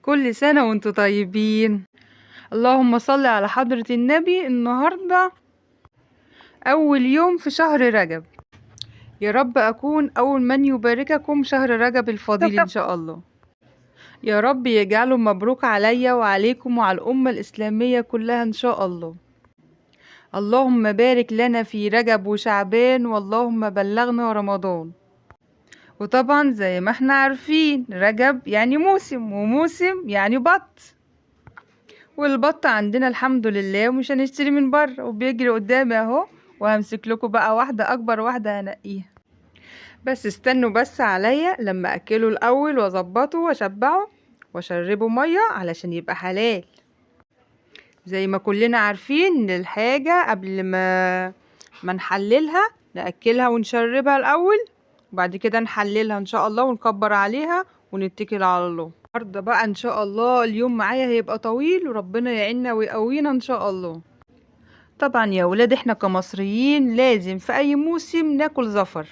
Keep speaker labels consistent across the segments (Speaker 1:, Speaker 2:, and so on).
Speaker 1: كل سنة وانتم طيبين. اللهم صل على حضرة النبي. النهاردة أول يوم في شهر رجب، يا رب أكون أول من يبارككم شهر رجب الفضيل إن شاء الله. يا رب يجعله مبروك عليا وعليكم وعلى الأمة الإسلامية كلها إن شاء الله. اللهم بارك لنا في رجب وشعبان، واللهم بلغنا رمضان. وطبعا زي ما احنا عارفين رجب يعني موسم، وموسم يعني بط، والبط عندنا الحمد لله ومش هنشتري من بره، وبيجري قدامي اهو، وهمسك لكم بقى واحدة اكبر واحدة هنقيها. بس استنوا بس عليا لما اكله الاول واظبطه واشبعه واشربه مية علشان يبقى حلال. زي ما كلنا عارفين ان الحاجة قبل ما نحللها نأكلها ونشربها الاول، وبعد كده نحللها ان شاء الله ونكبر عليها ونتكل على الله. النهارده بقى ان شاء الله اليوم معايا هيبقى طويل، وربنا يعيننا ويقوينا ان شاء الله. طبعا يا ولاد احنا كمصريين لازم في اي موسم ناكل زفر.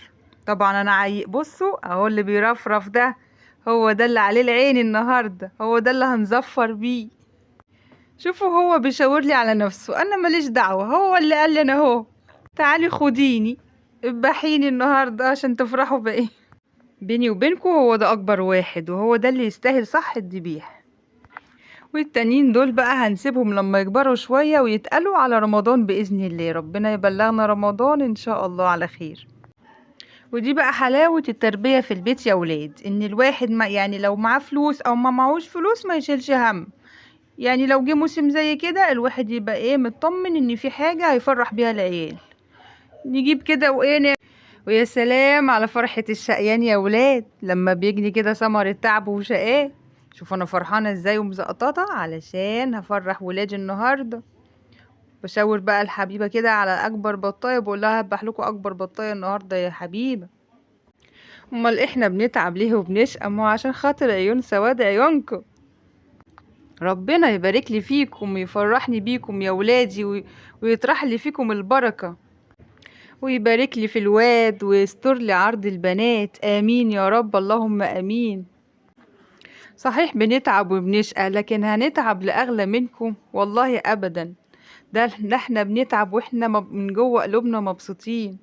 Speaker 1: طبعا انا بصوا اهو اللي بيرفرف ده، هو ده اللي عليه العين النهارده، هو ده اللي هنزفر بيه. شوفوا هو بيشاور لي على نفسه، انا ماليش دعوه، هو اللي قال لي انا اهو. تعالي خديني اذبحيني النهارده عشان تفرحوا بايه. بيني وبينكم هو ده اكبر واحد، وهو ده اللي يستاهل صح الذبيح. والتانيين دول بقى هنسيبهم لما يكبروا شوية ويتقلوا على رمضان بإذن الله. ربنا يبلغنا رمضان إن شاء الله على خير. ودي بقى حلاوة التربية في البيت يا ولاد، إن الواحد ما يعني لو معاه فلوس أو ما معهوش فلوس ما يشيلش هم. يعني لو جه موسم زي كده الواحد يبقى إيه مطمن إن في حاجة هيفرح بيها العيال. نجيب كده وإيه ويا سلام على فرحة الشقيان يا ولاد لما بيجني كده ثمر التعب وشقاه. شوف انا فرحانة ازاي ومزقططة علشان هفرح ولادي النهاردة. بشاور بقى الحبيبة كده على اكبر بطاية، بقول لها هذبح لكم اكبر بطاية النهاردة يا حبيبة. امال احنا بنتعب ليه وبنشقى؟ ما هو عشان خاطر عيون سواد عيونكم. ربنا يبارك لي فيكم ويفرحني بيكم يا ولادي ويطرح لي فيكم البركة، ويبارك لي في الواد ويستر لي عرض البنات. آمين يا رب، اللهم آمين. صحيح بنتعب وبنشقى، لكن هنتعب لأغلى منكم؟ والله أبدا. ده احنا بنتعب واحنا من جوه قلوبنا مبسوطين،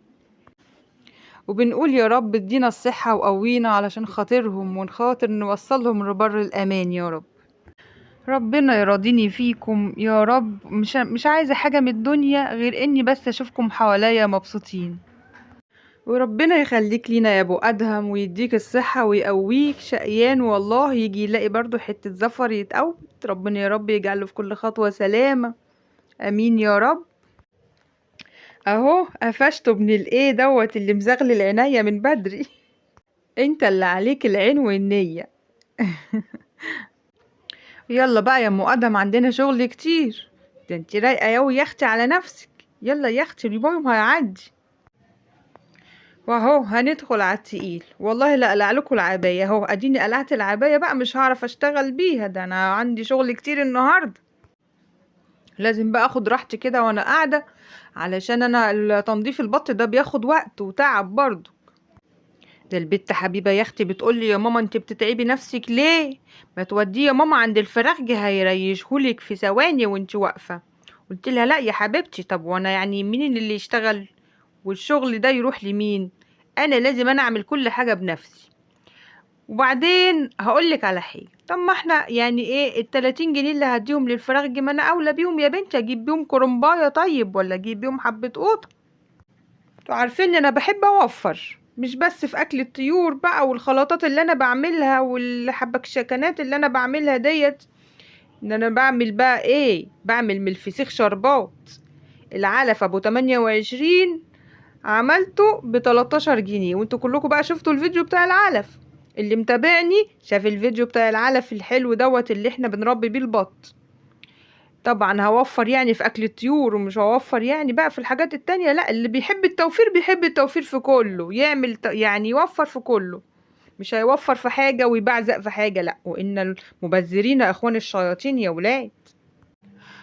Speaker 1: وبنقول يا رب ادينا الصحة وقوينا علشان خاطرهم ونخاطر نوصلهم لبر الأمان يا رب. ربنا يراضيني فيكم يا رب. مش عايزة حاجة من الدنيا غير اني بس اشوفكم حواليا مبسوطين. وربنا يخليك لينا يا ابو ادهم ويديك الصحة ويقويك. شقيان والله يجي يلاقي برضو حتة زفر يتقوت. ربنا يا رب يجعله في كل خطوة سلامة. امين يا رب. اهو قفشته ابن الايه دوت اللي مزغل العناية من بدري. انت اللي عليك العين والنية. يلا بقى يا ام ادهم عندنا شغل كتير. ده انت رايقة يا اختي على نفسك. يلا يا اختي اليوم هيعدي. واهو هندخل على التقيل. والله لا اقلع لكم العبايه اهو، اديني قلعت العبايه بقى، مش هعرف اشتغل بيها، ده انا عندي شغل كتير النهارده. لازم بقى اخد راحتي كده وانا قاعده، علشان انا تنظيف البط ده بياخد وقت وتعب برضه. ده البت حبيبه يا اختي بتقول لي يا ماما انت بتتعبي نفسك ليه؟ ما توديه يا ماما عند الفراخجي هيريشهولك في ثواني وانت واقفه. قلت لها لا يا حبيبتي، طب وانا يعني مين اللي يشتغل والشغل ده يروح لمين؟ انا لازم انا اعمل كل حاجه بنفسي. وبعدين هقولك على حاجه، طب ما احنا يعني ايه ال30 جنيه اللي هديهم للفراخ ما انا اولى بيهم يا بنتي، اجيب بيهم كرنبايه طيب ولا اجيب بيهم حبه قوطه. انتوا عارفين ان انا بحب اوفر، مش بس في اكل الطيور بقى والخلطات اللي انا بعملها والحبكشكنات اللي انا بعملها ديت. ان انا بعمل بقى ايه، بعمل من الفسيخ شربات. العلف ابو 28 عملته ب13 جنيه، وانتوا كلكم بقى شفتوا الفيديو بتاع العلف. اللي متابعني شاف الفيديو بتاع العلف الحلو دوت اللي احنا بنربي بيه البط. طبعا هوفر يعني في اكل الطيور، ومش هوفر يعني بقى في الحاجات التانية، لا اللي بيحب التوفير بيحب التوفير في كله، يعمل يعني يوفر في كله، مش هيوفر في حاجة ويبعزق في حاجة، لا. وان المبذرين اخوان الشياطين يا ولاد.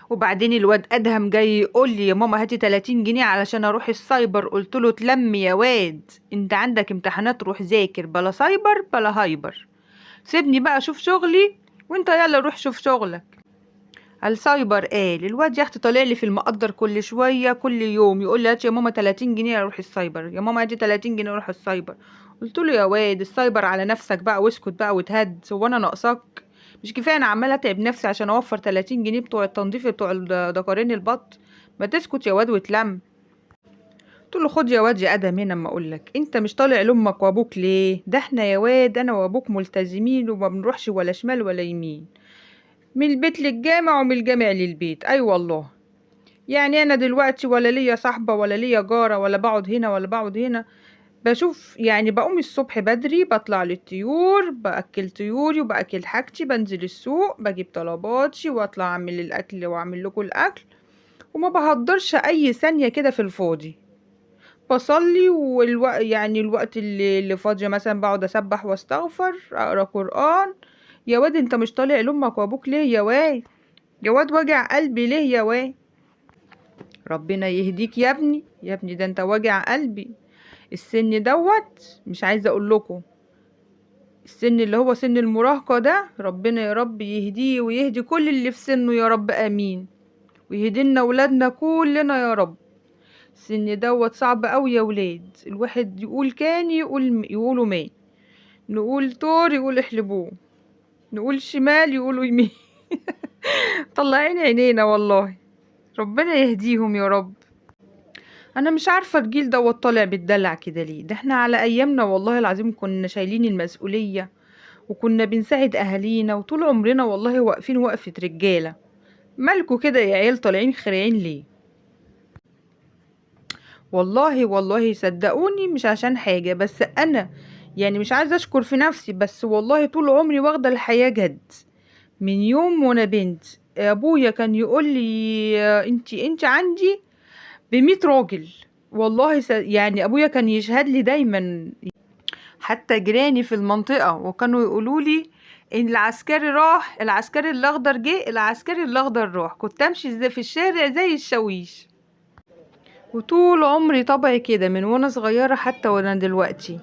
Speaker 1: وبعدين الواد ادهم جاي يقول لي يا ماما هاتي 30 جنيه علشان اروح السايبر. قلت له تلم يا واد، انت عندك امتحانات روح ذاكر، بلا سايبر بلا هايبر. سيبني بقى اشوف شغلي وانت يلا روح شوف شغلك. السايبر قال الواد يا اختي طالع لي في المقدر كل شويه كل يوم يقول لي هات يا ماما 30 جنيه اروح السايبر، يا ماما ادي 30 جنيه اروح السايبر. قلت له يا واد السايبر على نفسك بقى واسكت بقى وتهد، هو انا ناقصاك؟ مش كفايه انا عماله اتعب نفسي عشان اوفر 30 جنيه بتوع التنظيف بتوع دكارين البط؟ ما تسكت يا واد وتلم. قلت له خد يا واد يا ادم هنا اما اقول لك، انت مش طالع لامك وابوك ليه؟ ده احنا يا واد انا وابوك ملتزمين وما بنروحش ولا شمال ولا يمين، من البيت للجامع ومن الجامع للبيت. اي والله، يعني انا دلوقتي ولا ليا صاحبه ولا ليا جاره ولا بقعد هنا ولا بقعد هنا. بشوف يعني بقوم الصبح بدري بطلع للطيور باكل طيوري وباكل حاجتي، بنزل السوق بجيب طلباتي واطلع اعمل الاكل واعمل لكم الاكل، وما بهدرش اي ثانيه كده في الفاضي. بصلي يعني الوقت اللي فاضيه مثلا بقعد اسبح واستغفر اقرا قران. يا واد انت مش طالع لامك وابوك ليه يا واد؟ يا واد وجع قلبي ليه يا واد؟ ربنا يهديك يا ابني، يا ابني ده انت وجع قلبي. السن دوت مش عايزه اقول لكم، السن اللي هو سن المراهقه ده ربنا يا رب يهديه ويهدي كل اللي في سنه يا رب امين، ويهدينا ولادنا كلنا يا رب. السن دوت صعب قوي يا ولاد، الواحد يقول كان يقولوا مين، نقول طور يقول احلبوه، نقول شمال يقولوا يمين. طلعين عينينا والله، ربنا يهديهم يا رب. انا مش عارفه الجيل دوت طالع بيتدلع كده ليه؟ ده احنا على ايامنا والله العظيم كنا شايلين المسؤوليه وكنا بنساعد اهالينا وطول عمرنا والله واقفين وقفه رجاله. مالكوا كده يا عيال طالعين خريعين ليه؟ والله والله صدقوني مش عشان حاجه، بس انا يعني مش عايزه اشكر في نفسي، بس والله طول عمري واخده الحياه جد. من يوم وانا بنت ابويا كان يقول لي انتي عندي ب100 راجل. والله يعني ابويا كان يشهد لي دايما، حتى جيراني في المنطقة وكانوا يقولوا لي ان العسكري راح، العسكري الاخضر جه، العسكري الاخضر راح. كنت امشي زي في الشارع زي الشاويش، وطول عمري طبعي كده من وانا صغيرة حتى وانا دلوقتي.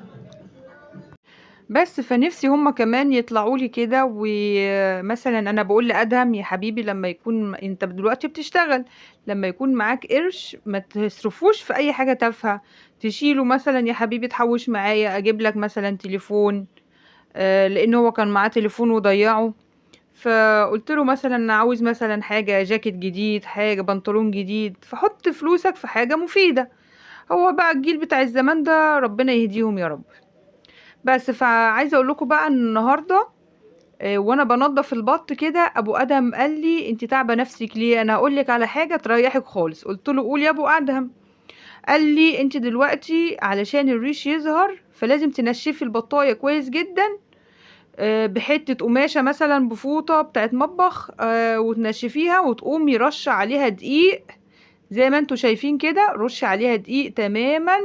Speaker 1: بس فنفسي هما كمان يطلعوا لي كده، ومثلا انا بقول لادهم يا حبيبي لما يكون انت دلوقتي بتشتغل، لما يكون معاك قرش ما تصرفوش في اي حاجه تافهه، تشيله مثلا يا حبيبي تحوش معايا اجيب لك مثلا تليفون. لان هو كان معاه تليفون وضيعه، فقلت له مثلا عاوز مثلا حاجه جاكيت جديد، حاجه بنطلون جديد، فحط فلوسك في حاجه مفيده. هو بقى الجيل بتاع الزمان ده ربنا يهديهم يا رب. بس فعايزه اقول لكم بقى النهارده وانا بنضف البط كده ابو ادهم قال لي انت تعبه نفسك ليه؟ انا هقول لك على حاجه تريحك خالص. قلت له قول يا ابو ادهم. قال لي انت دلوقتي علشان الريش يظهر فلازم تنشفي البطايه كويس جدا بحته قماشه مثلا بفوطه بتاعت مطبخ وتنشفيها وتقومي رش عليها دقيق زي ما انتوا شايفين كده، رش عليها دقيق تماما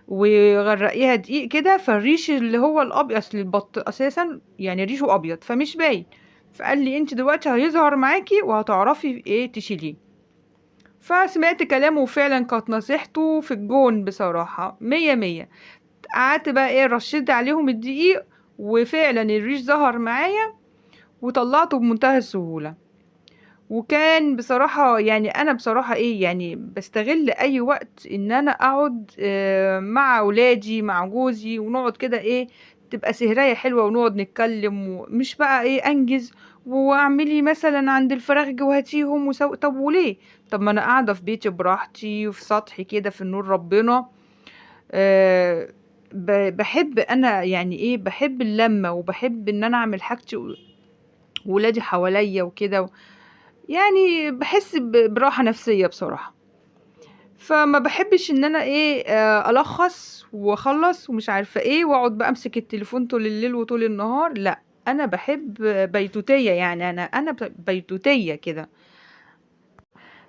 Speaker 1: وغرقيها دقيق كده، فالريش اللي هو الابيض، اصل البط اساسا يعني ريشه ابيض فمش باين. فقال لي انت دلوقتي هيظهر معاكي وهتعرفي ايه تشيليه. فسمعت كلامه وفعلا كانت نصيحته في الجون بصراحة 100 100. قعدت بقى ايه رشيت عليهم الدقيق وفعلا الريش ظهر معايا وطلعته بمنتهى السهولة. وكان بصراحة يعني انا بصراحة ايه يعني بستغل اي وقت ان انا اقعد مع اولادي مع جوزي ونقعد كده ايه، تبقى سهرية حلوة ونقعد نتكلم، ومش بقى ايه انجز واعملي مثلا عند الفراخ جواتيهم طب وليه؟ طب ما انا قاعدة في بيتي براحتي وفي سطحي كده في نور ربنا. أه بحب انا يعني ايه، بحب اللمة وبحب ان انا اعمل حاجتي وولادي حواليا وكده، يعني بحس براحة نفسية بصراحة. فما بحبش ان انا ايه الخص واخلص ومش عارفة ايه واقعد بقى امسك التليفون طول الليل وطول النهار، لا انا بحب بيتوتية، يعني انا بيتوتية كده.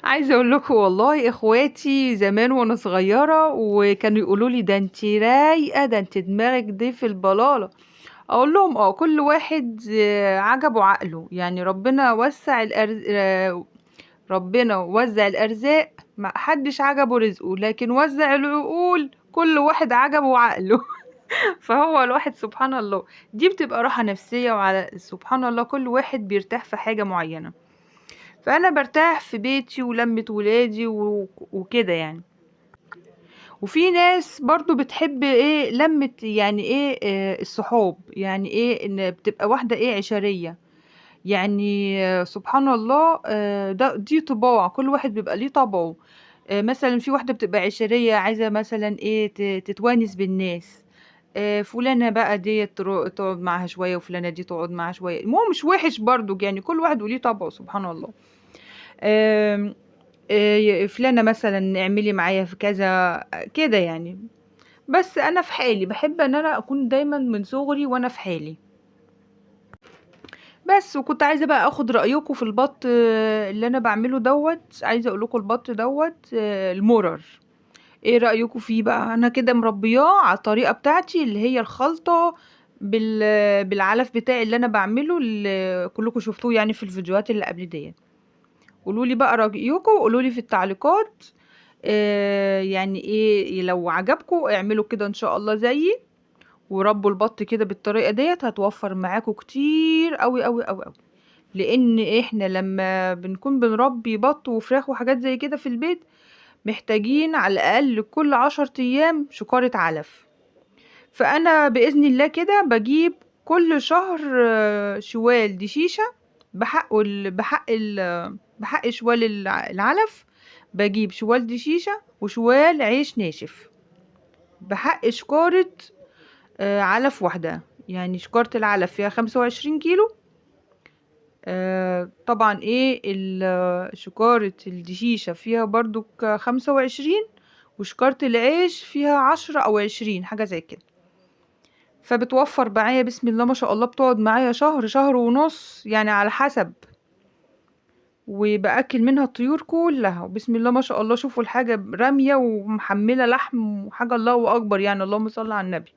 Speaker 1: عايزه اقول لكم والله اخواتي زمان وانا صغيره وكانوا يقولوا لي ده انت رايقه، ده انت دماغك دي في البلاله. اقول لهم كل واحد عجبه عقله، يعني ربنا وزع الارزاق، ما حدش عجبه رزقه، لكن وزع العقول كل واحد عجبه عقله. فهو الواحد سبحان الله دي بتبقى راحة نفسية، وعلى سبحان الله كل واحد بيرتاح في حاجة معينة. فأنا برتاح في بيتي ولمة ولادي وكده يعني. وفي ناس برضو بتحب ايه لمة، يعني ايه الصحاب، يعني ايه ان بتبقى واحدة ايه عشرية. يعني سبحان الله دي طباع، كل واحد بيبقى ليه طبعه. مثلا في واحدة بتبقى عشرية عايزة مثلا ايه تتوانس بالناس. فلانة بقى دي تقعد معاها شوية، وفلانة دي تقعد معاها شوية. مو مش وحش برضو يعني، كل واحد وليه طبعه سبحان الله. آم، فلانة مثلا اعملي معايا في كذا كده يعني. بس انا في حالي بحب ان انا اكون دايما من صغري وانا في حالي. بس وكنت عايزة بقى اخد رأيكم في البط اللي انا بعمله دوت. عايزة اقول لكم البط دوت المرر، ايه رأيكم فيه بقى؟ انا كده مربياه على الطريقة بتاعتي اللي هي الخلطة بالعلف بتاعي اللي انا بعمله، اللي كلكم شفتوه يعني في الفيديوهات اللي قبل ديت. قولوا لي بقى رأيكم، قولوا لي في التعليقات. يعني ايه لو عجبكم اعملوا كده ان شاء الله زيي، وربوا البط كده بالطريقة ديت هتوفر معاكم كتير قوي قوي قوي قوي. لان احنا لما بنكون بنربي بط وفراخ وحاجات زي كده في البيت، محتاجين على الاقل كل 10 ايام شكارة علف. فانا باذن الله كده بجيب كل شهر شوال دشيشة بحق شوال العلف. بجيب شوال دشيشة وشوال عيش ناشف بحق شكارة علف واحدة. يعني شكارة العلف فيها 25 كيلو. طبعا ايه شكارة الدشيشة فيها برضو 25، وشكارة العيش فيها 10 أو 20 حاجة زي كده. فبتوفر معايا بسم الله ما شاء الله، بتقعد معايا شهر شهر ونص يعني على حسب. وبأكل منها الطيور كلها، وبسم الله ما شاء الله شوفوا الحاجة رامية ومحملة لحم وحاجة الله أكبر يعني، اللهم صل على النبي.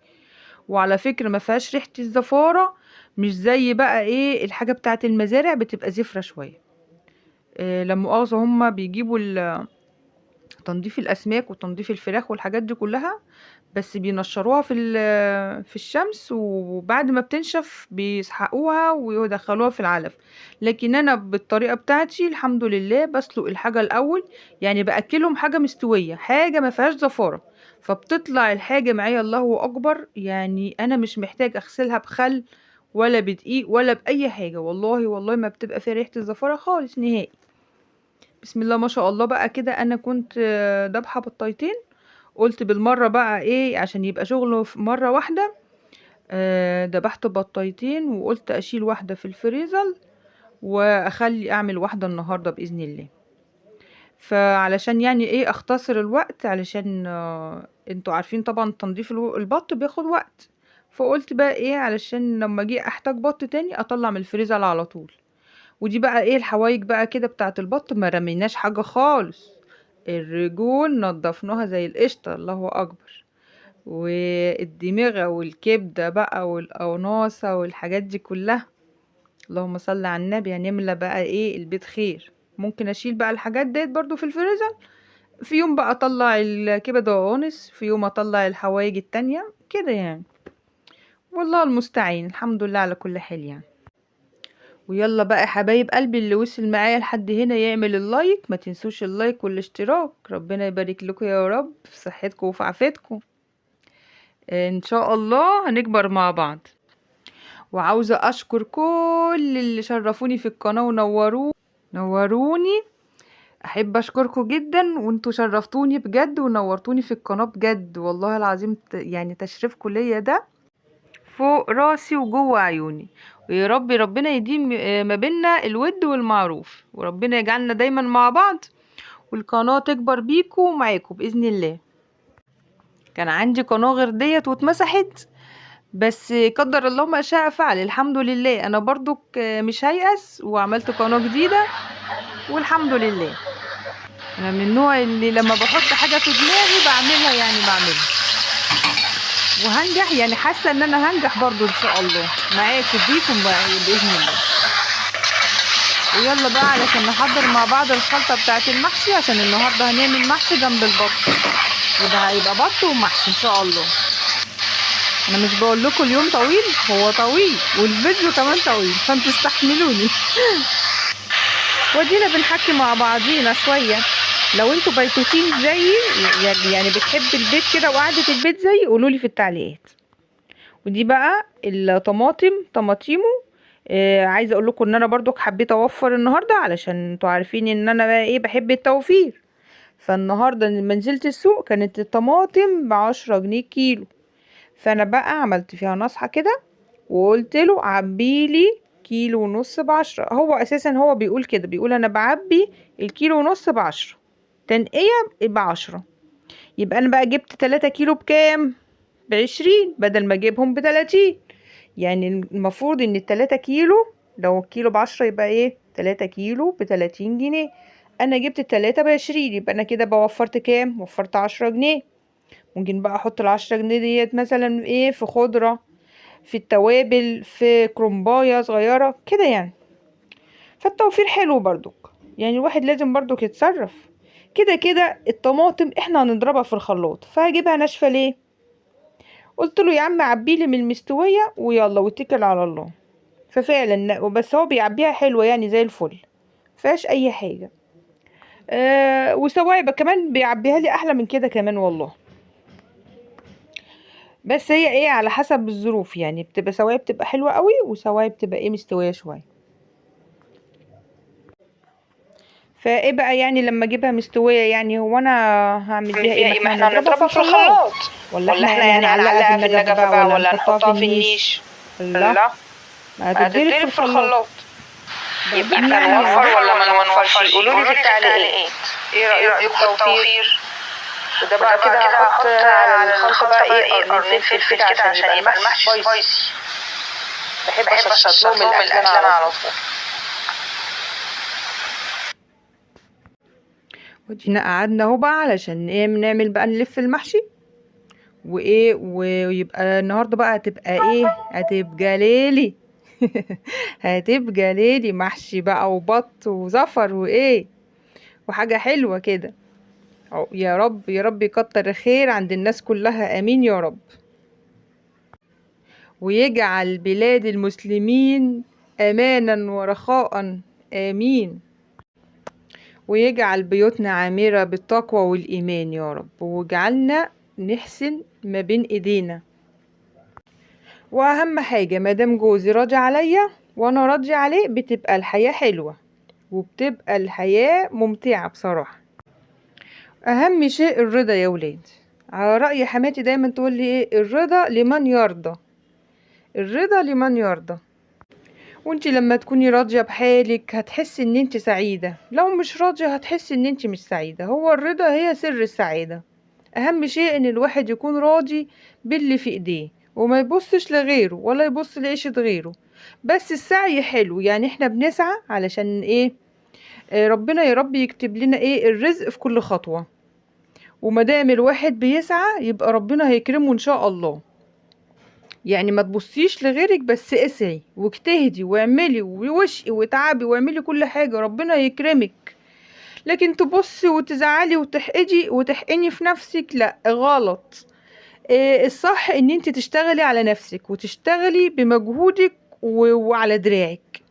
Speaker 1: وعلى فكرة ما فيهاش ريحة الزفارة، مش زي بقى ايه الحاجة بتاعت المزارع بتبقى زفرة شوية. لا مؤاخذة هما بيجيبوا تنظيف الأسماك وتنظيف الفراخ والحاجات دي كلها، بس بينشروها في الشمس، وبعد ما بتنشف بيسحقوها ويدخلوها في العلف. لكن انا بالطريقه بتاعتي الحمد لله بسلق الحاجه الاول، يعني باكلهم حاجه مستويه، حاجه ما فيهاش زفاره. فبتطلع الحاجه معايا الله اكبر، يعني انا مش محتاج اغسلها بخل ولا بدقيق ولا باي حاجه، والله والله ما بتبقى فيها ريحه الزفاره خالص نهائي. بسم الله ما شاء الله بقى كده. انا كنت دابحه بطايتين، قلت بالمرة بقى ايه عشان يبقى شغله في مرة واحدة. دبحت بطايتين وقلت اشيل واحدة في الفريزر، واخلي اعمل واحدة النهاردة بإذن الله. فعلشان يعني ايه اختصر الوقت، علشان انتوا عارفين طبعا تنظيف البط بياخد وقت. فقلت بقى ايه علشان لما اجي احتاج بط تاني اطلع من الفريزر على طول. ودي بقى ايه الحوايج بقى كده بتاعت البط، ما رميناش حاجة خالص. الرجول نضفناها زي القشطة، الله اكبر. والدماغ والكبدة بقى والقوناصة والحاجات دي كلها، اللهم صل على النبي. هنملى بقى ايه البيت خير. ممكن اشيل بقى الحاجات ديت برضو في الفريزر، في يوم بقى اطلع الكبد والقوانص، في يوم اطلع الحوايج التانية كده يعني. والله المستعين، الحمد لله على كل حال يعني. ويلا بقى يا حبايب قلبي، اللي وصل معايا لحد هنا يعمل اللايك، ما تنسوش اللايك والاشتراك. ربنا يبارك لكم يا رب في صحتكم وفي عافيتكم. ان شاء الله هنكبر مع بعض. وعاوزة اشكر كل اللي شرفوني في القناة نوروني. احب اشكركم جدا، وانتوا شرفتوني بجد ونورتوني في القناة بجد، والله العظيم يعني تشريفكم ليا ده فوق راسي وجوه عيوني. ويا رب ربنا يديم ما بينا الود والمعروف، وربنا يجعلنا دايما مع بعض، والقناة تكبر بيكم ومعاكم بإذن الله. كان عندي قناة غير ديت واتمسحت، بس قدر الله ما شاء فعل. الحمد لله انا برضو مش هيأس، وعملت قناة جديدة والحمد لله. انا من النوع اللي لما بحط حاجة في دماغي بعملها، يعني بعملها وهنجح، يعني حاسة ان انا هنجح برضو ان شاء الله معاكم بيكم بإذن الله. ويلا بقى علشان نحضر مع بعض الخلطة بتاعت المحشي، عشان النهاردة هنعمل محشي جنب البط، يبقى هيبقى بط ومحشي ان شاء الله. انا مش بقول لكم اليوم طويل، هو طويل والفيديو كمان طويل، فانتوا استحملوني. ودينا بنحكي مع بعضينا شويه. لو انتوا بيتوتين زيي، يعني بتحب البيت كده وقعدة البيت زيي، قولولي في التعليقات. ودي بقى طماطيمه. عايزه اقول لكم ان انا برضو حبيت اوفر النهارده، علشان انتوا عارفين ان انا بقى ايه بحب التوفير. فالنهارده لما نزلت السوق كانت الطماطم ب10 جنيه كيلو. فانا بقى عملت فيها نصحة كده، وقلت له عبيلي كيلو ونص ب10. هو اساسا هو بيقول كده، بيقول انا بعبي الكيلو ونص ب10، تنقية ب10. يبقى انا بقى جبت 3 كيلو بكام؟ ب20، بدل ما اجيبهم ب30. يعني المفروض ان ال3 كيلو، لو الكيلو ب10 يبقى ايه 3 كيلو ب30 جنيه. انا جبت التلاتة ب20، يبقى انا كده بوفرت كام؟ وفرت 10 جنيه. ممكن بقى احط ال10 جنيه ديت مثلا ايه في خضرة، في التوابل، في كرومباية صغيرة كده يعني. فالتوفير حلو برضك، يعني الواحد لازم برضك يتصرف. كده كده الطماطم احنا هنضربها في الخلاط، فهجيبها ناشفة ليه؟ قلت له يا عم عبيلي من المستوية ويلا واتكل على الله. ففعلا بس هو بيعبيها حلوة يعني زي الفل، مفيهاش اي حاجة. وسوايبة كمان بيعبيها لي احلى من كده كمان والله. بس هي ايه على حسب الظروف، يعني بتبقى سوايا بتبقى حلوة قوي، وسوايا بتبقى ايه مستوية شوية. فايه بقى يعني لما اجيبها مستوية، يعني هو انا هعمل بيها ايه؟ ما احنا هنضربها في الخلاط، ولا احنا يعني هنعلقها في النجفة بقى، ولا نحطها في النيش؟ لا، ما هتتضرب في الخلاط.
Speaker 2: يبقى احنا نوفر ولا ما نوفرش؟ قولولي في التعليقات ايه رأيكم في التوفير. وده بقى كده هحط على الخلطة بقى ايه قرن فلفل كده عشان يبقى المحشي سبايسي. بحب اشطشط لهم الاكل انا على طول.
Speaker 1: ودينا قعدنا اهو بقى علشان ايه نعمل بقى نلف المحشي وايه، ويبقى النهارده بقى هتبقى ايه، هتبقى ليلي. هتبقى ليلي محشي بقى وبط وزفر وايه، وحاجة حلوة كده. يا رب يا رب يكتر الخير عند الناس كلها، امين يا رب. ويجعل بلاد المسلمين امانا ورخاء، امين. ويجعل بيوتنا عامرة بالتقوى والايمان يا رب، ويجعلنا نحسن ما بين ايدينا. واهم حاجة مادام جوزي راضي عليا وانا راضي عليه، بتبقى الحياة حلوة وبتبقى الحياة ممتعة بصراحة. اهم شيء الرضا يا ولاد. على رأي حماتي دايما تقول لي ايه، الرضا لمن يرضى، الرضا لمن يرضى. وانتي لما تكوني راضية بحالك هتحسي ان انتي سعيدة، لو مش راضية هتحسي ان انتي مش سعيدة. هو الرضا هي سر السعادة. اهم شيء ان الواحد يكون راضي باللي في ايديه، وما يبصش لغيره ولا يبص لعيشة غيره. بس السعي حلو، يعني احنا بنسعى علشان ايه؟ ربنا يا رب يكتب لنا ايه الرزق في كل خطوة. ومادام الواحد بيسعى يبقى ربنا هيكرمه ان شاء الله. يعني ما تبصيش لغيرك، بس اسعي واجتهدي واعملي ووشقي وتعبي واعملي كل حاجة، ربنا يكرمك. لكن تبصي وتزعلي وتحقدي وتحقني في نفسك، لا غلط. الصح ان انت تشتغلي على نفسك وتشتغلي بمجهودك وعلى دراعك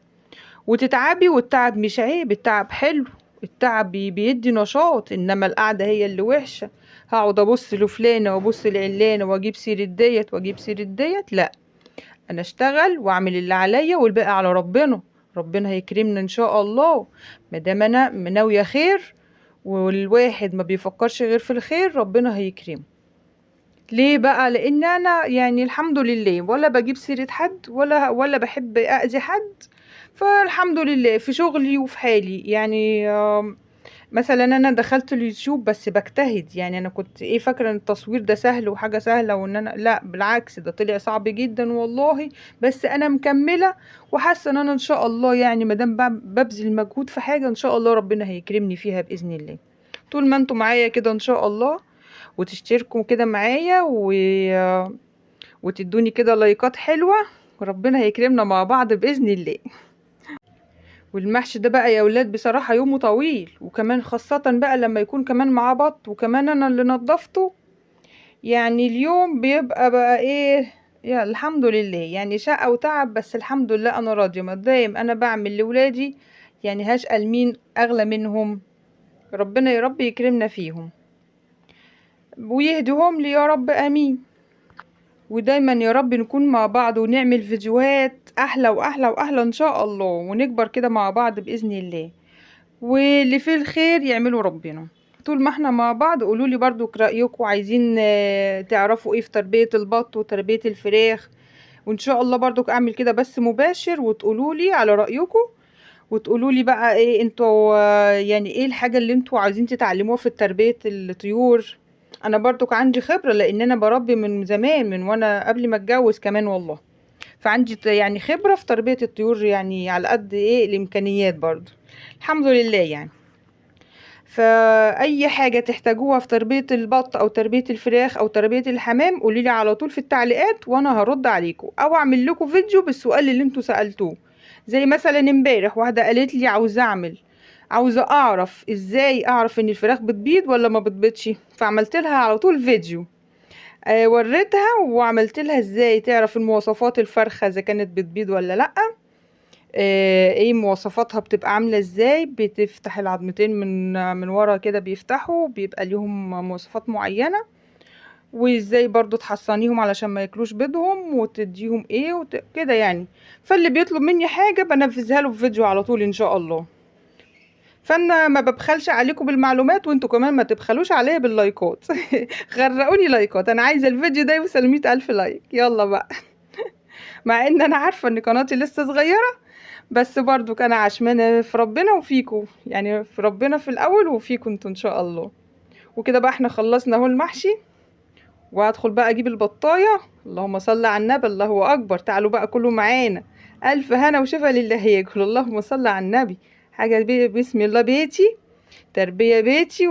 Speaker 1: وتتعبي. والتعب مش عيب، التعب حلو، التعب بيدي نشاط. انما القعدة هي اللي وحشة، هقعد ابص لفلانة وابص لعلانة واجيب سيرة ديت واجيب سيرة ديت. لا، انا اشتغل واعمل اللي عليا والباقي على ربنا. ربنا هيكرمنا ان شاء الله مادام انا ناوية خير. والواحد ما بيفكرش غير في الخير ربنا هيكرمه. ليه بقى؟ لان انا يعني الحمد لله ولا بجيب سيرة حد ولا بحب اذي حد. فالحمد لله في شغلي وفي حالي يعني. مثلا انا دخلت اليوتيوب بس بجتهد، يعني انا كنت ايه فاكره ان التصوير ده سهل وحاجه سهله، وان انا لا بالعكس ده طلع صعب جدا والله. بس انا مكمله وحاسه ان انا ان شاء الله يعني مادام ببذل مجهود في حاجه ان شاء الله ربنا هيكرمني فيها باذن الله. طول ما انتوا معايا كده ان شاء الله، وتشتركوا كده معايا وتدوني كده لايكات حلوه، وربنا هيكرمنا مع بعض باذن الله. والمحشي ده بقى يا ولاد بصراحة يومه طويل، وكمان خاصة بقى لما يكون كمان معاه بط وكمان انا اللي نضفته. يعني اليوم بيبقى بقى ايه يا الحمد لله، يعني شقة وتعب بس الحمد لله انا راضية ما دام انا بعمل لولادي، يعني هسأل مين اغلى منهم؟ ربنا يا رب يكرمنا فيهم ويهديهم لي يا رب، امين. ودايما يا رب نكون مع بعض ونعمل فيديوهات احلى واحلى واحلى ان شاء الله، ونكبر كده مع بعض باذن الله. واللي فيه الخير يعمله ربنا. طول ما احنا مع بعض قولوا لي برضو رأيكم، عايزين تعرفوا ايه في تربية البط وتربية الفراخ. وان شاء الله برضو اعمل كده بس مباشر وتقولوا لي على رأيكم، وتقولوا لي بقى ايه انتوا يعني ايه الحاجة اللي انتوا عايزين تتعلموها في تربية الطيور. انا برضو عندي خبرة لان انا بربي من زمان، من وانا قبل ما اتجوز كمان والله. فعندي يعني خبرة في تربية الطيور، يعني على قد ايه الامكانيات برضو الحمد لله يعني. فاي حاجة تحتاجوها في تربية البط او تربية الفراخ او تربية الحمام قوليلي على طول في التعليقات وانا هرد عليكم، او اعمل لكم فيديو بالسؤال اللي انتوا سألتوه. زي مثلا امبارح واحدة قالت لي عاوزة اعرف ازاي اعرف ان الفراخ بتبيض ولا ما بتبيضش، فعملت لها على طول فيديو. وريتها وعملت لها ازاي تعرف المواصفات الفرخة اذا كانت بتبيض ولا لا. ايه مواصفاتها بتبقى عاملة ازاي، بتفتح العظمتين من ورا كده بيفتحوا، بيبقى ليهم مواصفات معينة. وازاي برضو تحصنيهم علشان ما ياكلوش بيضهم وتديهم ايه كده يعني. فاللي بيطلب مني حاجة بنفذها له في فيديو على طول ان شاء الله. فانا ما ببخلش عليكم بالمعلومات، وانتوا كمان ما تبخلوش عليا باللايكات. غرقوني لايكات، انا عايزة الفيديو ده يوصل 100,000 لايك يلا بقى. مع ان انا عارفة ان قناتي لسه صغيرة، بس برضو كان عشمان في ربنا وفيكم، يعني في ربنا في الاول وفيكم انتوا ان شاء الله. وكده بقى احنا خلصنا اهو المحشي، وهدخل بقى اجيب البطايه. اللهم صل على النبي، الله اكبر، تعالوا بقى كلوا معانا. الف هنا وشفا لله ياكل. اللهم صل على النبي. حاجه بسم الله بيتي، تربيه بيتي.